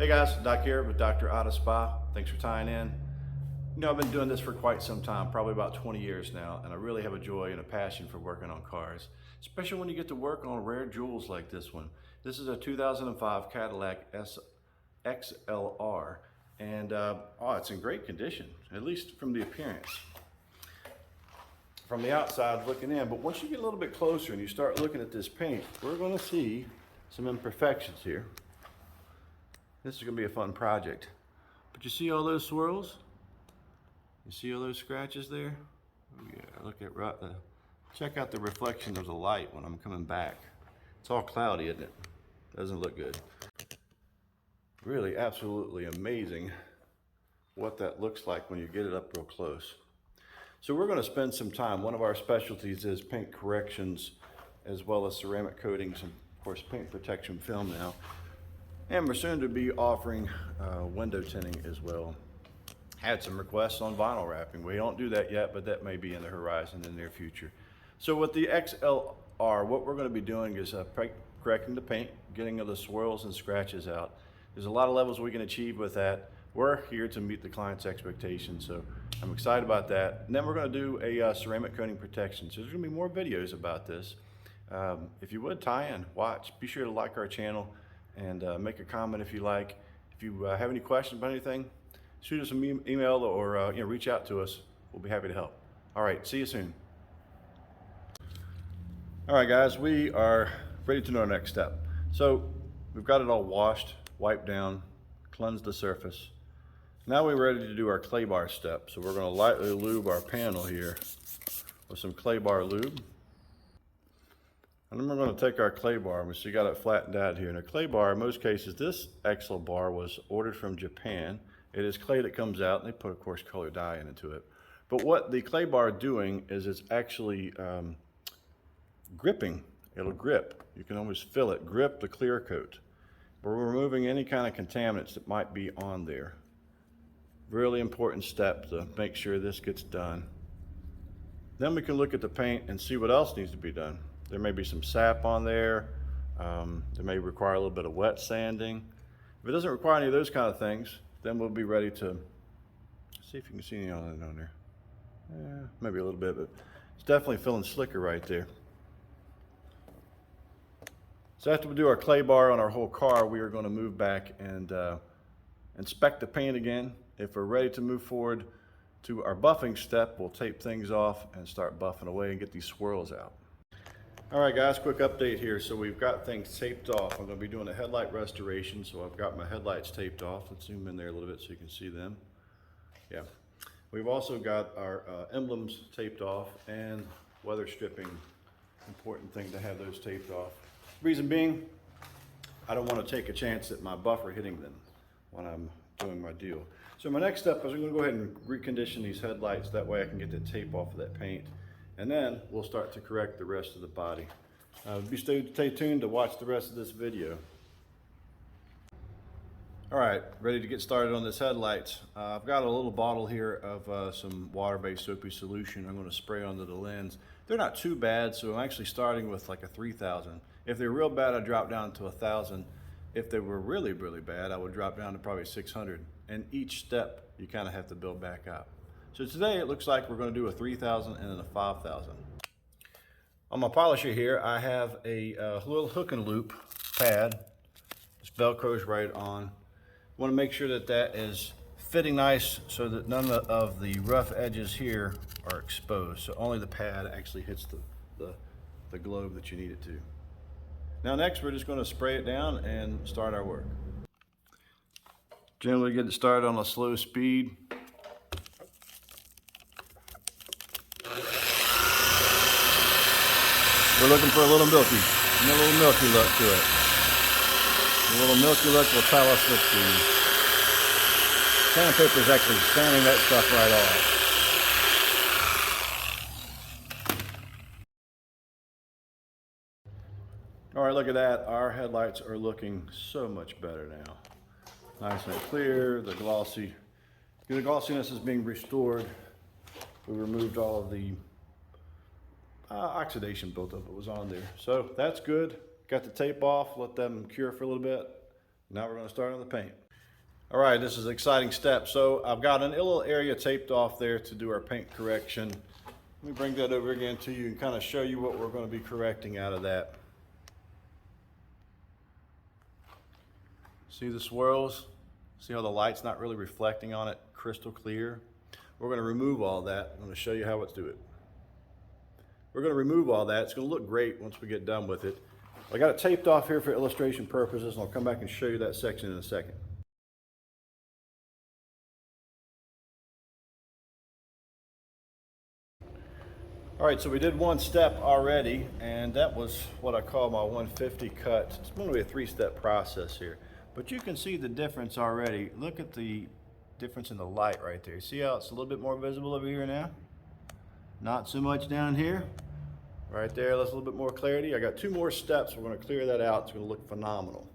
Hey guys, Doc here with Dr. Auto Spa. Thanks for tying in. You know, I've been doing this for quite some time, probably about 20 years now, and I really have a joy and a passion for working on cars, especially when you get to work on rare jewels like this one. This is a 2005 Cadillac XLR, and it's in great condition, at least from the appearance. From the outside looking in, but once you get a little bit closer and you start looking at this paint, we're going to see some imperfections here. This is going to be a fun project. But you see all those swirls? You see all those scratches there? Oh yeah, look at check out the reflection of the light when I'm coming back. It's all cloudy, isn't it? Doesn't look good. Really absolutely amazing what that looks like when you get it up real close. So we're going to spend some time. One of our specialties is paint corrections as well as ceramic coatings and of course paint protection film now. And we're soon to be offering window tinting as well. Had some requests on vinyl wrapping. We don't do that yet, but that may be in the horizon in the near future. So with the XLR, what we're going to be doing is correcting the paint, getting the swirls and scratches out. There's a lot of levels we can achieve with that. We're here to meet the client's expectations, so I'm excited about that. And then we're going to do a ceramic coating protection. So there's going to be more videos about this. If you would, tie in, watch. Be sure to like our channel and make a comment if you like. If you have any questions about anything, shoot us an email or reach out to us. We'll be happy to help. All right, see you soon. All right, guys, we are ready to know our next step. So we've got it all washed, wiped down, cleansed the surface. Now we're ready to do our clay bar step. So we're going to lightly lube our panel here with some clay bar lube. And then we're going to take our clay bar, so you got it flattened out here. Now clay bar, in most cases, this XL bar was ordered from Japan. It is clay that comes out, and they put, of course, color dye into it. But what the clay bar is doing is it's actually gripping. It'll grip. You can almost feel it grip the clear coat. We're removing any kind of contaminants that might be on there. Really important step to make sure this gets done. Then we can look at the paint and see what else needs to be done. There may be some sap on there. There may require a little bit of wet sanding. If it doesn't require any of those kind of things, then we'll be ready to see if you can see any on there. Yeah, maybe a little bit, but it's definitely feeling slicker right there. So after we do our clay bar on our whole car, we are going to move back and inspect the paint again. If we're ready to move forward to our buffing step, we'll tape things off and start buffing away and get these swirls out. All right, guys, quick update here. So we've got things taped off. I'm going to be doing a headlight restoration, so I've got my headlights taped off. Let's zoom in there a little bit so you can see them. Yeah. We've also got our emblems taped off and weather stripping. Important thing to have those taped off. Reason being, I don't want to take a chance at my buffer hitting them when I'm doing my deal. So my next step is I'm going to go ahead and recondition these headlights. That way I can get the tape off of that paint. And then we'll start to correct the rest of the body. Stay tuned to watch the rest of this video. All right, ready to get started on this headlights. I've got a little bottle here of some water-based soapy solution I'm going to spray onto the lens. They're not too bad, so I'm actually starting with like a 3,000. If they're real bad, I drop down to 1,000. If they were really, really bad, I would drop down to probably 600. And each step, you kind of have to build back up. So today it looks like we're going to do a 3,000 and then a 5,000. On my polisher here, I have a little hook and loop pad. This Velcro's right on. Want to make sure that that is fitting nice so that none of the rough edges here are exposed. So only the pad actually hits the globe that you need it to. Now next we're just going to spray it down and start our work. Generally get it started on a slow speed. We're looking for a little milky look to it. A little milky look will tell us that the sandpaper is actually sanding that stuff right off. All right, look at that. Our headlights are looking so much better now. Nice and clear, the glossiness is being restored. We removed all of the oxidation buildup that was on there. So that's good. Got the tape off, let them cure for a little bit. Now we're going to start on the paint. All right, this is an exciting step. So I've got a little area taped off there to do our paint correction. Let me bring that over again to you and kind of show you what we're going to be correcting out of that. See the swirls? See how the light's not really reflecting on it crystal clear? We're going to remove all that. I'm going to show you how to do it. We're going to remove all that. It's going to look great once we get done with it. I got it taped off here for illustration purposes, and I'll come back and show you that section in a second. All right, so we did one step already, and that was what I call my 150 cut. It's going to be a three-step process here, but you can see the difference already. Look at the difference in the light right there. See how it's a little bit more visible over here now? Not so much down here. Right there, that's a little bit more clarity. I got two more steps. We're going to clear that out. It's going to look phenomenal.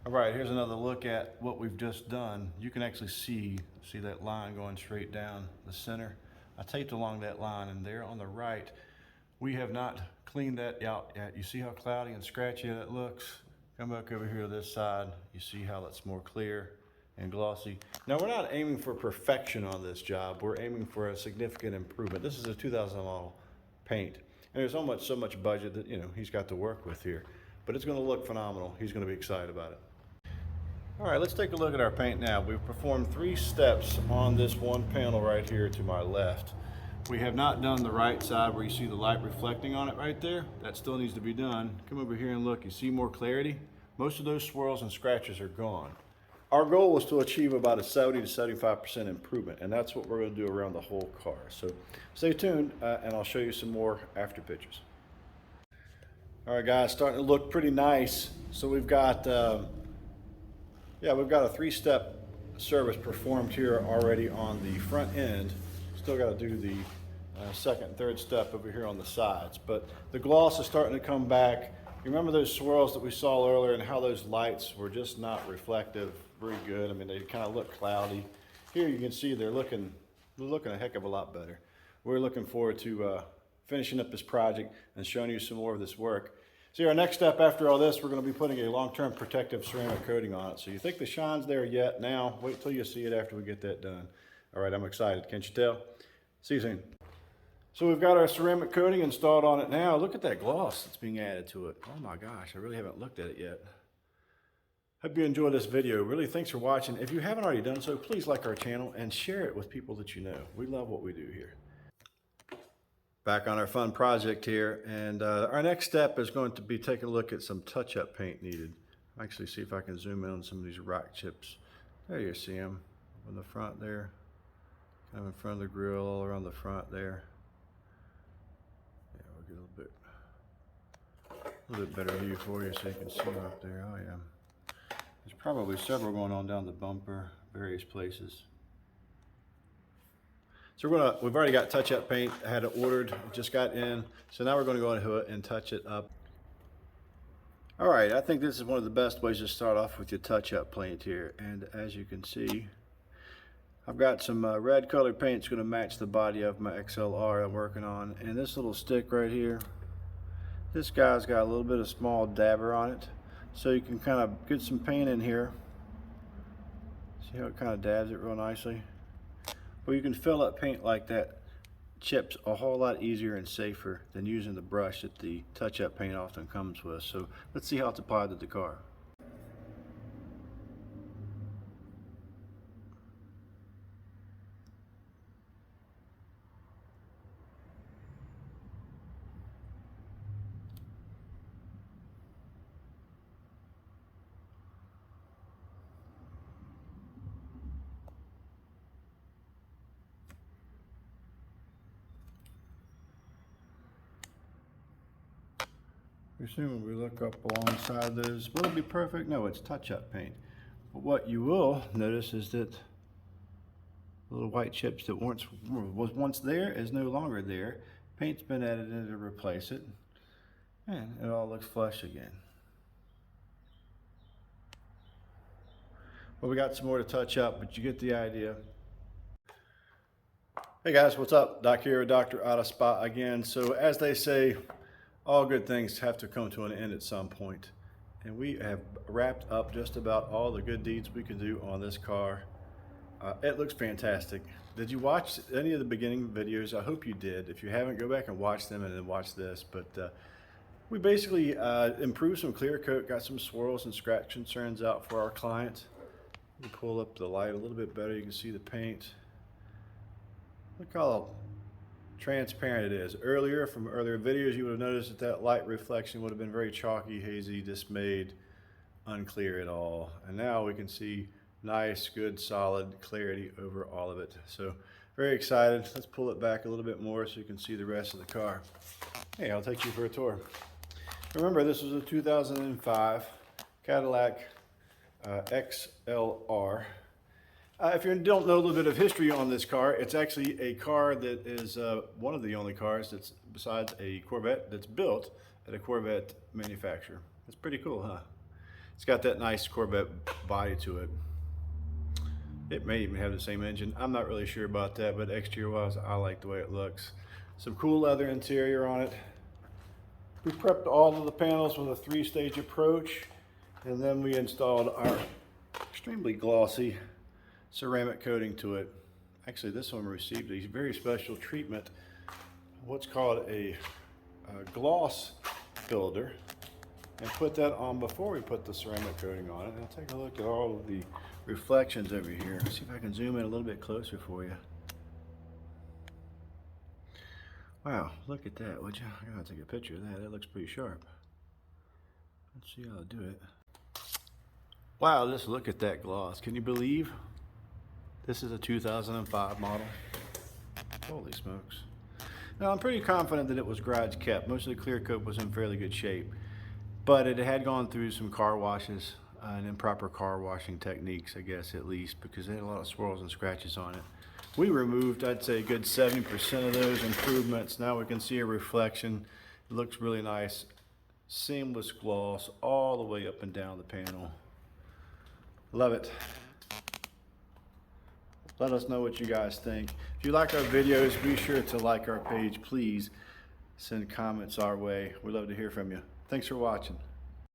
All right, here's another look at what we've just done. You can actually see that line going straight down the center. I taped along that line, and there on the right, we have not cleaned that out yet. You see how cloudy and scratchy that looks? Come back over here to this side. You see how that's more clear and glossy. Now, we're not aiming for perfection on this job. We're aiming for a significant improvement. This is a 2000 model paint, and there's so much budget that, you know, he's got to work with here, but it's going to look phenomenal. He's going to be excited about it. All right, let's take a look at our paint now. We've performed 3 steps on this one panel right here to my left. We have not done the right side where you see the light reflecting on it right there. That still needs to be done. Come over here and look. You see more clarity? Most of those swirls and scratches are gone. Our goal was to achieve about a 70 to 75% improvement, and that's what we're going to do around the whole car. So stay tuned, and I'll show you some more after pictures. All right, guys, starting to look pretty nice. So we've got we've got a 3-step service performed here already on the front end. Still got to do the second and third step over here on the sides, but the gloss is starting to come back. You remember those swirls that we saw earlier and how those lights were just not reflective very good. I mean, they kind of look cloudy. Here you can see they're looking a heck of a lot better. We're looking forward to finishing up this project and showing you some more of this work. See, our next step after all this, we're going to be putting a long-term protective ceramic coating on it. So you think the shine's there yet? Now, wait till you see it after we get that done. All right, I'm excited. Can't you tell? See you soon. So we've got our ceramic coating installed on it now. Look at that gloss that's being added to it. Oh my gosh, I really haven't looked at it yet. Hope you enjoyed this video. Really, thanks for watching. If you haven't already done so, please like our channel and share it with people that you know. We love what we do here. Back on our fun project here, and our next step is going to be taking a look at some touch-up paint needed. Actually, see if I can zoom in on some of these rock chips. There you see them on the front there, kind of in front of the grill, all around the front there. Yeah, we'll get a little bit better view for you so you can see them up there. Oh yeah, there's probably several going on down the bumper, various places. So we've already got touch-up paint. I had it ordered, it just got in. So now we're going to go into it and touch it up. All right, I think this is one of the best ways to start off with your touch-up paint here. And as you can see, I've got some red colored paint that's going to match the body of my XLR I'm working on. And this little stick right here, this guy's got a little bit of small dabber on it. So you can kind of get some paint in here. See how it kind of dabs it real nicely? Well, you can fill up paint like that, chips, a whole lot easier and safer than using the brush that the touch-up paint often comes with. So let's see how it's applied to the car. Pretty soon when we look up alongside those, will it be perfect? No, it's touch-up paint. But what you will notice is that the little white chips that was once there is no longer there. Paint's been added in to replace it, and it all looks flush again. Well, we got some more to touch up, but you get the idea. Hey guys, what's up? Doc here, Dr. Auto Spa again. So as they say, all good things have to come to an end at some point. And we have wrapped up just about all the good deeds we could do on this car. It looks fantastic. Did you watch any of the beginning videos? I hope you did. If you haven't, go back and watch them and then watch this. But we basically improved some clear coat, got some swirls and scratch concerns out for our client. You pull up the light a little bit better, you can see the paint. Look how transparent it is. From earlier videos, you would have noticed that light reflection would have been very chalky, hazy, dismayed, unclear at all. And now we can see nice, good, solid clarity over all of it. So very excited. Let's pull it back a little bit more so you can see the rest of the car. Hey, I'll take you for a tour. Remember, this was a 2005 Cadillac XLR. If you don't know a little bit of history on this car, it's actually a car that is one of the only cars that's, besides a Corvette, that's built at a Corvette manufacturer. It's pretty cool, huh? It's got that nice Corvette body to it. It may even have the same engine. I'm not really sure about that, but exterior wise, I like the way it looks. Some cool leather interior on it. We prepped all of the panels with a 3-stage approach, and then we installed our extremely glossy ceramic coating to it. Actually, this one received a very special treatment, what's called a gloss builder, and put that on before we put the ceramic coating on it. And I'll take a look at all of the reflections over here. See if I can zoom in a little bit closer for you. Wow, look at that, would you? I gotta take a picture of that. That looks pretty sharp. Let's see how to do it. Wow, just look at that gloss. Can you believe this is a 2005 model? Holy smokes. Now, I'm pretty confident that it was garage kept. Most of the clear coat was in fairly good shape, but it had gone through some car washes and improper car washing techniques, I guess, at least, because it had a lot of swirls and scratches on it. We removed, I'd say, a good 70% of those improvements. Now we can see a reflection. It looks really nice. Seamless gloss all the way up and down the panel. Love it. Let us know what you guys think. If you like our videos, be sure to like our page. Please send comments our way. We'd love to hear from you. Thanks for watching.